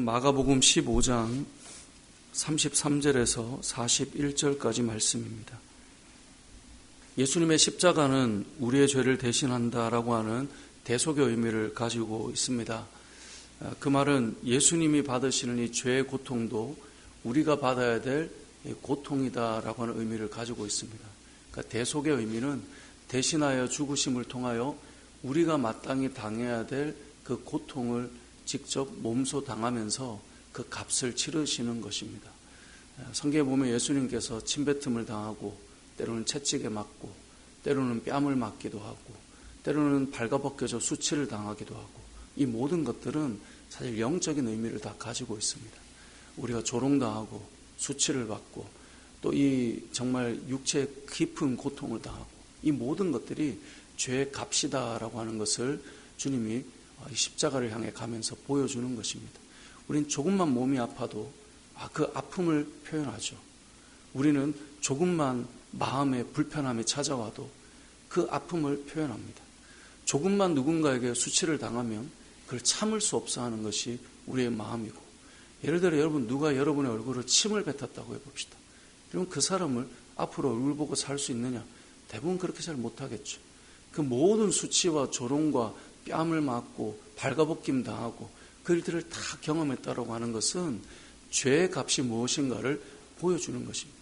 마가복음 15장 33절에서 41절까지 말씀입니다. 예수님의 십자가는 우리의 죄를 대신한다라고 하는 대속의 의미를 가지고 있습니다. 그 말은 예수님이 받으시는 이 죄의 고통도 우리가 받아야 될 고통이다라고 하는 의미를 가지고 있습니다. 그러니까 대속의 의미는 대신하여 죽으심을 통하여 우리가 마땅히 당해야 될 그 고통을 직접 몸소 당하면서 그 값을 치르시는 것입니다. 성경에 보면 예수님께서 침뱉음을 당하고 때로는 채찍에 맞고 때로는 뺨을 맞기도 하고 때로는 발가벗겨져 수치를 당하기도 하고 이 모든 것들은 사실 영적인 의미를 다 가지고 있습니다. 우리가 조롱당하고 수치를 받고 또 이 정말 육체의 깊은 고통을 당하고 이 모든 것들이 죄의 값이다라고 하는 것을 주님이 십자가를 향해 가면서 보여주는 것입니다. 우린 조금만 몸이 아파도 그 아픔을 표현하죠. 우리는 조금만 마음에 불편함이 찾아와도 그 아픔을 표현합니다. 조금만 누군가에게 수치를 당하면 그걸 참을 수 없어 하는 것이 우리의 마음이고, 예를 들어 여러분 누가 여러분의 얼굴을 침을 뱉었다고 해봅시다. 그러면 그 사람을 앞으로 얼굴 보고 살 수 있느냐? 대부분 그렇게 잘 못하겠죠. 그 모든 수치와 조롱과 뺨을 맞고 발가벗김 당하고 그 일들을 다 경험했다라고 하는 것은 죄의 값이 무엇인가를 보여주는 것입니다.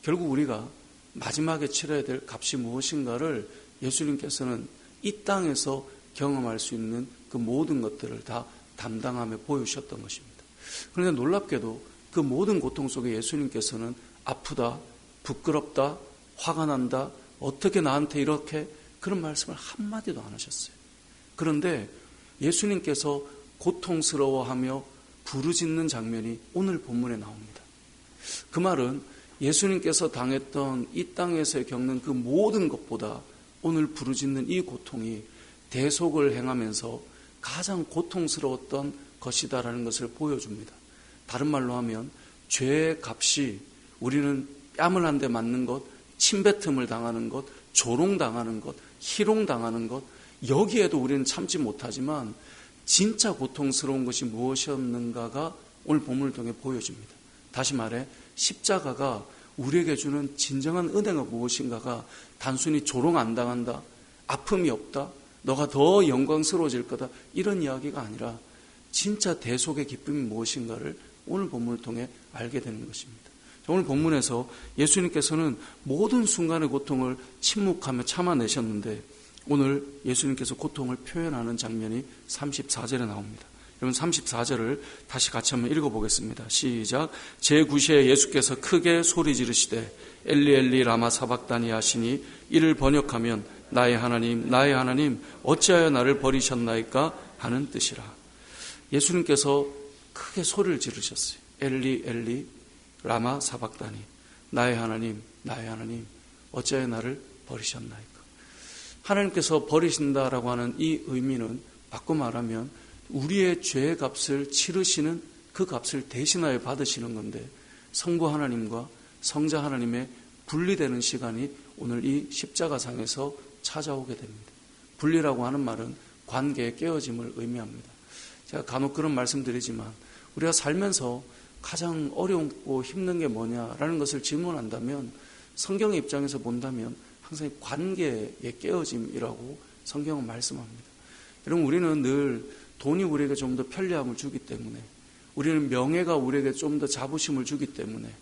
결국 우리가 마지막에 치러야 될 값이 무엇인가를 예수님께서는 이 땅에서 경험할 수 있는 그 모든 것들을 다 담당하며 보여주셨던 것입니다. 그런데 놀랍게도 그 모든 고통 속에 예수님께서는 아프다, 부끄럽다, 화가 난다, 어떻게 나한테 이렇게, 그런 말씀을 한마디도 안 하셨어요. 그런데 예수님께서 고통스러워하며 부르짖는 장면이 오늘 본문에 나옵니다. 그 말은 예수님께서 당했던 이 땅에서 겪는 그 모든 것보다 오늘 부르짖는 이 고통이 대속을 행하면서 가장 고통스러웠던 것이다라는 것을 보여줍니다. 다른 말로 하면 죄의 값이 우리는 뺨을 한 대 맞는 것, 침뱉음을 당하는 것, 조롱당하는 것, 희롱당하는 것, 여기에도 우리는 참지 못하지만 진짜 고통스러운 것이 무엇이었는가가 오늘 본문을 통해 보여집니다. 다시 말해 십자가가 우리에게 주는 진정한 은혜가 무엇인가가 단순히 조롱 안 당한다, 아픔이 없다, 너가 더 영광스러워질 거다, 이런 이야기가 아니라 진짜 대속의 기쁨이 무엇인가를 오늘 본문을 통해 알게 되는 것입니다. 오늘 본문에서 예수님께서는 모든 순간의 고통을 침묵하며 참아내셨는데 오늘 예수님께서 고통을 표현하는 장면이 34절에 나옵니다. 여러분 34절을 다시 같이 한번 읽어보겠습니다. 시작. 제9시에 예수께서 크게 소리 지르시되 엘리 엘리 라마 사박다니 하시니 이를 번역하면 나의 하나님 어찌하여 나를 버리셨나이까 하는 뜻이라. 예수님께서 크게 소리를 지르셨어요. 엘리 엘리 라마 사박다니, 나의 하나님 어찌하여 나를 버리셨나이까. 하나님께서 버리신다라고 하는 이 의미는 바꿔 말하면 우리의 죄의 값을 치르시는 그 값을 대신하여 받으시는 건데, 성부 하나님과 성자 하나님의 분리되는 시간이 오늘 이 십자가상에서 찾아오게 됩니다. 분리라고 하는 말은 관계의 깨어짐을 의미합니다. 제가 간혹 그런 말씀드리지만 우리가 살면서 가장 어렵고 힘든 게 뭐냐라는 것을 질문한다면 성경의 입장에서 본다면 항상 관계의 깨어짐이라고 성경은 말씀합니다. 여러분 우리는 늘 돈이 우리에게 좀 더 편리함을 주기 때문에, 우리는 명예가 우리에게 좀 더 자부심을 주기 때문에,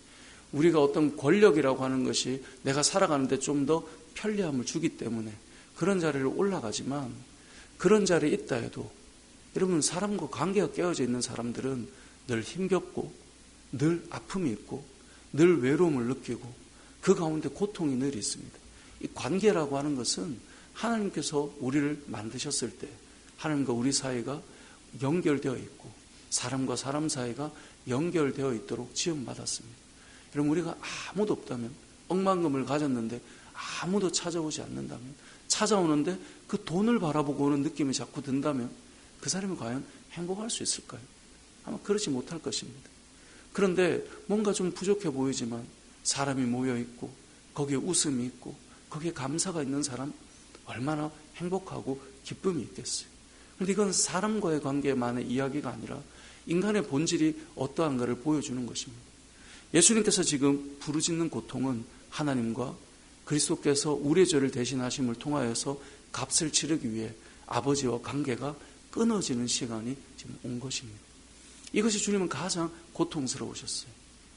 우리가 어떤 권력이라고 하는 것이 내가 살아가는데 좀 더 편리함을 주기 때문에 그런 자리를 올라가지만, 그런 자리에 있다 해도 여러분 사람과 관계가 깨어져 있는 사람들은 늘 힘겹고 늘 아픔이 있고 늘 외로움을 느끼고 그 가운데 고통이 늘 있습니다. 이 관계라고 하는 것은 하나님께서 우리를 만드셨을 때 하나님과 우리 사이가 연결되어 있고 사람과 사람 사이가 연결되어 있도록 지음받았습니다. 여러분 우리가 아무도 없다면, 억만금을 가졌는데 아무도 찾아오지 않는다면, 찾아오는데 그 돈을 바라보고 오는 느낌이 자꾸 든다면 그 사람이 과연 행복할 수 있을까요? 아마 그렇지 못할 것입니다. 그런데 뭔가 좀 부족해 보이지만 사람이 모여있고 거기에 웃음이 있고 거기에 감사가 있는 사람, 얼마나 행복하고 기쁨이 있겠어요. 그런데 이건 사람과의 관계만의 이야기가 아니라 인간의 본질이 어떠한가를 보여주는 것입니다. 예수님께서 지금 부르짖는 고통은 하나님과 그리스도께서 우리의 죄를 대신하심을 통하여서 값을 치르기 위해 아버지와 관계가 끊어지는 시간이 지금 온 것입니다. 이것이 주님은 가장 고통스러우셨어요.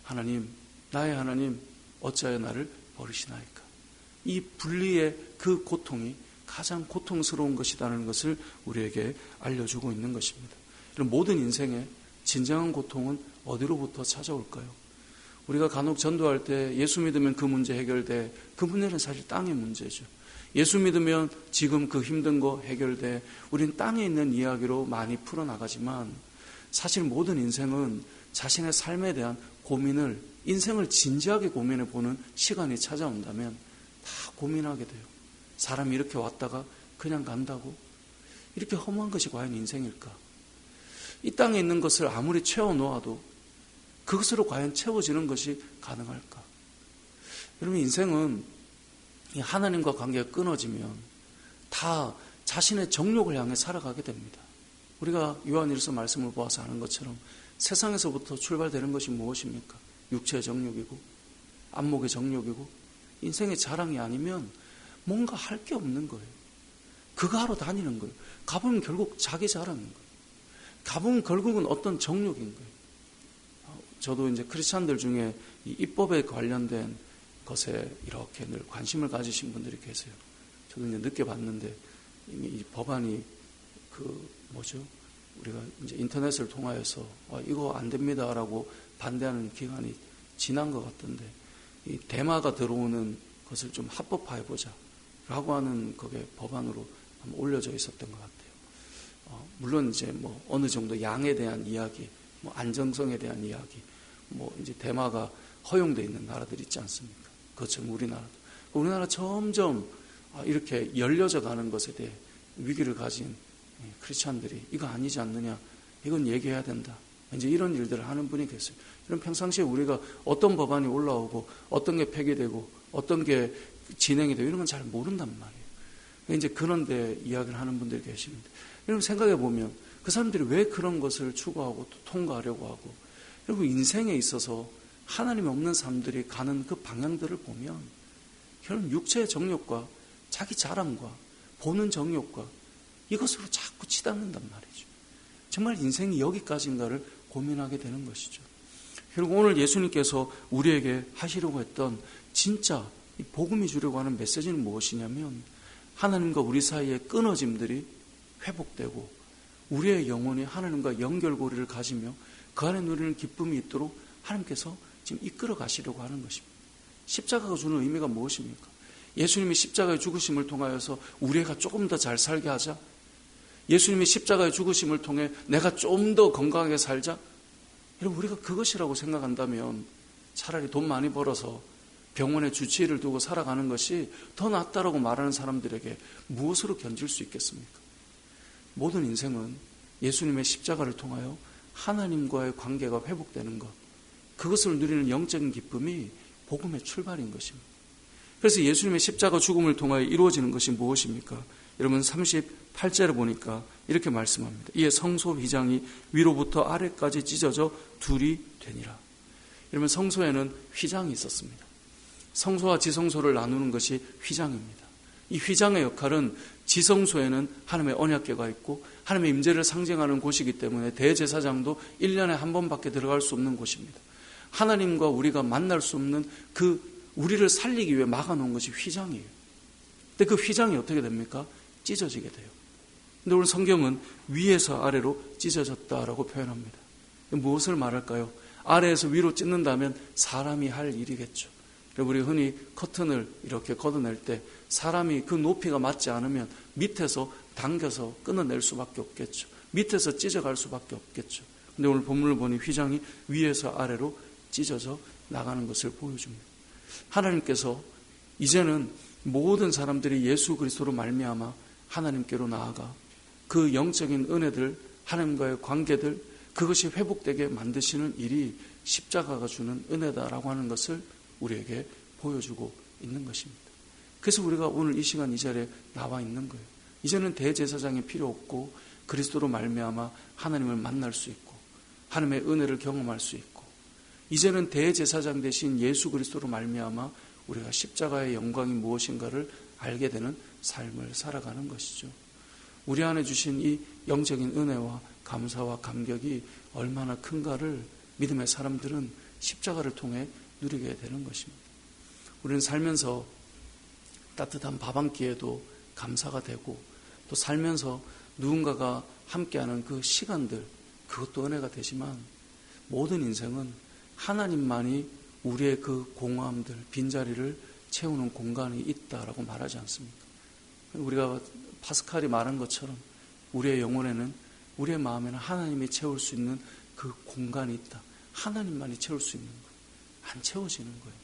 하나님, 나의 하나님, 어찌하여 나를 버리시나이까. 이 분리의 그 고통이 가장 고통스러운 것이라는 것을 우리에게 알려주고 있는 것입니다. 이런 모든 인생의 진정한 고통은 어디로부터 찾아올까요? 우리가 간혹 전도할 때 예수 믿으면 그 문제 해결돼. 그 문제는 사실 땅의 문제죠. 예수 믿으면 지금 그 힘든 거 해결돼. 우린 땅에 있는 이야기로 많이 풀어나가지만 사실 모든 인생은 자신의 삶에 대한 고민을, 인생을 진지하게 고민해 보는 시간이 찾아온다면 다 고민하게 돼요. 사람이 이렇게 왔다가 그냥 간다고? 이렇게 허무한 것이 과연 인생일까? 이 땅에 있는 것을 아무리 채워놓아도 그것으로 과연 채워지는 것이 가능할까? 여러분, 인생은 하나님과 관계가 끊어지면 다 자신의 정욕을 향해 살아가게 됩니다. 우리가 요한일서 말씀을 보아서 아는 것처럼 세상에서부터 출발되는 것이 무엇입니까? 육체의 정욕이고 안목의 정욕이고 인생의 자랑이 아니면 뭔가 할 게 없는 거예요. 그거 하러 다니는 거예요. 가보면 결국 자기 자랑인 거예요. 가보면 결국은 어떤 정욕인 거예요. 저도 이제 크리스찬들 중에 이 입법에 관련된 것에 이렇게 늘 관심을 가지신 분들이 계세요. 저도 이제 늦게 봤는데 이미 이 법안이 우리가 이제 인터넷을 통하여서 이거 안 됩니다라고 반대하는 기간이 지난 것 같던데 이 대마가 들어오는 것을 좀 합법화해보자 라고 하는 그게 법안으로 올려져 있었던 것 같아요. 물론 이제 어느 정도 양에 대한 이야기, 안정성에 대한 이야기, 이제 대마가 허용되어 있는 나라들이 있지 않습니까? 그것처럼 우리나라 점점 이렇게 열려져 가는 것에 대해 위기를 가진 크리스찬들이 이거 아니지 않느냐, 이건 얘기해야 된다. 이제 이런 일들을 하는 분이 계세요. 이런 평상시에 우리가 어떤 법안이 올라오고 어떤 게 폐기되고 어떤 게 진행이 되고 이런 건 잘 모른단 말이에요. 이제 그런데 이야기를 하는 분들이 계십니다. 여러분 생각해 보면 그 사람들이 왜 그런 것을 추구하고 또 통과하려고 하고, 여러분 인생에 있어서 하나님이 없는 사람들이 가는 그 방향들을 보면 결국 육체의 정욕과 자기 자랑과 보는 정욕과 이것으로 자꾸 치닫는단 말이죠. 정말 인생이 여기까지인가를 고민하게 되는 것이죠. 결국 오늘 예수님께서 우리에게 하시려고 했던 진짜 이 복음이 주려고 하는 메시지는 무엇이냐면 하나님과 우리 사이의 끊어짐들이 회복되고 우리의 영혼이 하나님과 연결고리를 가지며 그 안에 누리는 기쁨이 있도록 하나님께서 지금 이끌어 가시려고 하는 것입니다. 십자가가 주는 의미가 무엇입니까? 예수님이 십자가의 죽으심을 통하여서 우리가 조금 더 잘 살게 하자. 예수님이 십자가의 죽으심을 통해 내가 좀 더 건강하게 살자. 여러분 우리가 그것이라고 생각한다면 차라리 돈 많이 벌어서 병원에 주치의를 두고 살아가는 것이 더 낫다라고 말하는 사람들에게 무엇으로 견질 수 있겠습니까? 모든 인생은 예수님의 십자가를 통하여 하나님과의 관계가 회복되는 것, 그것을 누리는 영적인 기쁨이 복음의 출발인 것입니다. 그래서 예수님의 십자가 죽음을 통하여 이루어지는 것이 무엇입니까? 여러분 38절에 보니까 이렇게 말씀합니다. 이에 성소 휘장이 위로부터 아래까지 찢어져 둘이 되니라. 여러분 성소에는 휘장이 있었습니다. 성소와 지성소를 나누는 것이 휘장입니다. 이 휘장의 역할은 지성소에는 하나님의 언약궤가 있고 하나님의 임재를 상징하는 곳이기 때문에 대제사장도 1년에 한 번밖에 들어갈 수 없는 곳입니다. 하나님과 우리가 만날 수 없는 그 우리를 살리기 위해 막아놓은 것이 휘장이에요. 근데 그 휘장이 어떻게 됩니까? 찢어지게 돼요. 근데 오늘 성경은 위에서 아래로 찢어졌다라고 표현합니다. 무엇을 말할까요? 아래에서 위로 찢는다면 사람이 할 일이겠죠. 우리 흔히 커튼을 이렇게 걷어낼 때 사람이 그 높이가 맞지 않으면 밑에서 당겨서 끊어낼 수밖에 없겠죠. 밑에서 찢어갈 수밖에 없겠죠. 근데 오늘 본문을 보니 휘장이 위에서 아래로 찢어져 나가는 것을 보여줍니다. 하나님께서 이제는 모든 사람들이 예수 그리스도로 말미암아 하나님께로 나아가 그 영적인 은혜들, 하나님과의 관계들, 그것이 회복되게 만드시는 일이 십자가가 주는 은혜다라고 하는 것을 우리에게 보여주고 있는 것입니다. 그래서 우리가 오늘 이 시간 이 자리에 나와 있는 거예요. 이제는 대제사장이 필요 없고 그리스도로 말미암아 하나님을 만날 수 있고 하나님의 은혜를 경험할 수 있고, 이제는 대제사장 되신 예수 그리스도로 말미암아 우리가 십자가의 영광이 무엇인가를 알게 되는 삶을 살아가는 것이죠. 우리 안에 주신 이 영적인 은혜와 감사와 감격이 얼마나 큰가를 믿음의 사람들은 십자가를 통해 누리게 되는 것입니다. 우리는 살면서 따뜻한 밥 한 끼에도 감사가 되고, 또 살면서 누군가가 함께하는 그 시간들, 그것도 은혜가 되지만, 모든 인생은 하나님만이 우리의 그 공허함들, 빈자리를 채우는 공간이 있다라고 말하지 않습니까? 우리가 파스칼이 말한 것처럼 우리의 영혼에는, 우리의 마음에는 하나님이 채울 수 있는 그 공간이 있다. 하나님만이 채울 수 있는 것. 안 채워지는 거예요.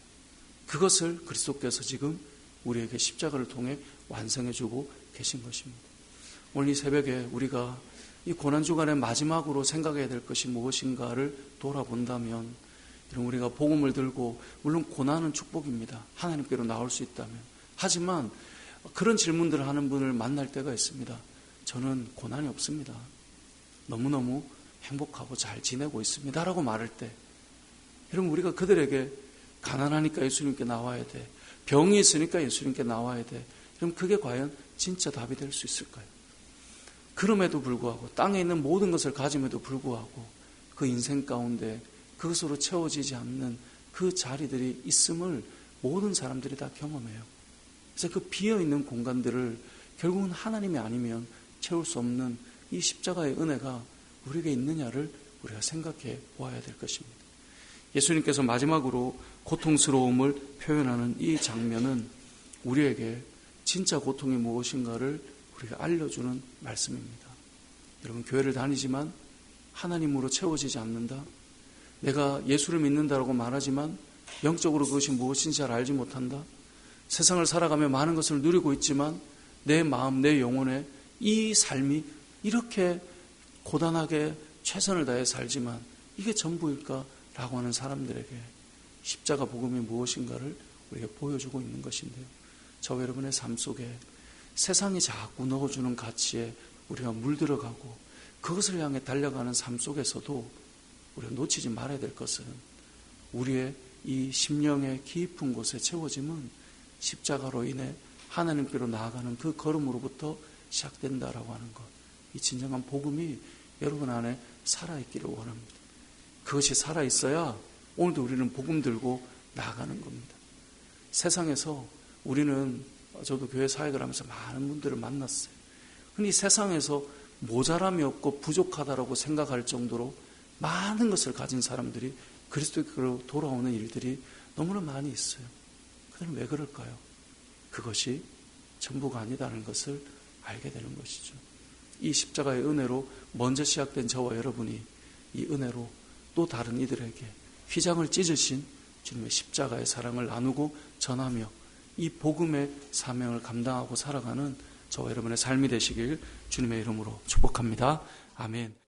그것을 그리스도께서 지금 우리에게 십자가를 통해 완성해주고 계신 것입니다. 오늘 이 새벽에 우리가 이 고난주간의 마지막으로 생각해야 될 것이 무엇인가를 돌아본다면, 이런 우리가 복음을 들고, 물론 고난은 축복입니다. 하나님께로 나올 수 있다면. 하지만 그런 질문들을 하는 분을 만날 때가 있습니다. 저는 고난이 없습니다. 너무너무 행복하고 잘 지내고 있습니다 라고 말할 때, 여러분, 우리가 그들에게 가난하니까 예수님께 나와야 돼, 병이 있으니까 예수님께 나와야 돼, 그럼 그게 과연 진짜 답이 될 수 있을까요? 그럼에도 불구하고, 땅에 있는 모든 것을 가짐에도 불구하고 그 인생 가운데 그것으로 채워지지 않는 그 자리들이 있음을 모든 사람들이 다 경험해요. 그래서 그 비어있는 공간들을 결국은 하나님이 아니면 채울 수 없는 이 십자가의 은혜가 우리에게 있느냐를 우리가 생각해 보아야 될 것입니다. 예수님께서 마지막으로 고통스러움을 표현하는 이 장면은 우리에게 진짜 고통이 무엇인가를 우리가 알려주는 말씀입니다. 여러분, 교회를 다니지만 하나님으로 채워지지 않는다, 내가 예수를 믿는다라고 말하지만 영적으로 그것이 무엇인지 잘 알지 못한다, 세상을 살아가며 많은 것을 누리고 있지만 내 마음, 내 영혼에 이 삶이 이렇게 고단하게 최선을 다해 살지만 이게 전부일까? 라고 하는 사람들에게 십자가 복음이 무엇인가를 우리에게 보여주고 있는 것인데요. 저와 여러분의 삶 속에 세상이 자꾸 넣어주는 가치에 우리가 물들어가고 그것을 향해 달려가는 삶 속에서도 우리가 놓치지 말아야 될 것은, 우리의 이 심령의 깊은 곳에 채워짐은 십자가로 인해 하나님께로 나아가는 그 걸음으로부터 시작된다라고 하는 것, 이 진정한 복음이 여러분 안에 살아있기를 원합니다. 그것이 살아있어야 오늘도 우리는 복음 들고 나아가는 겁니다. 세상에서 우리는, 저도 교회 사역을 하면서 많은 분들을 만났어요. 근데 이 세상에서 모자람이 없고 부족하다라고 생각할 정도로 많은 것을 가진 사람들이 그리스도께로 돌아오는 일들이 너무나 많이 있어요. 그들은 왜 그럴까요? 그것이 전부가 아니다는 것을 알게 되는 것이죠. 이 십자가의 은혜로 먼저 시작된 저와 여러분이 이 은혜로 또 다른 이들에게 휘장을 찢으신 주님의 십자가의 사랑을 나누고 전하며 이 복음의 사명을 감당하고 살아가는 저와 여러분의 삶이 되시길 주님의 이름으로 축복합니다. 아멘.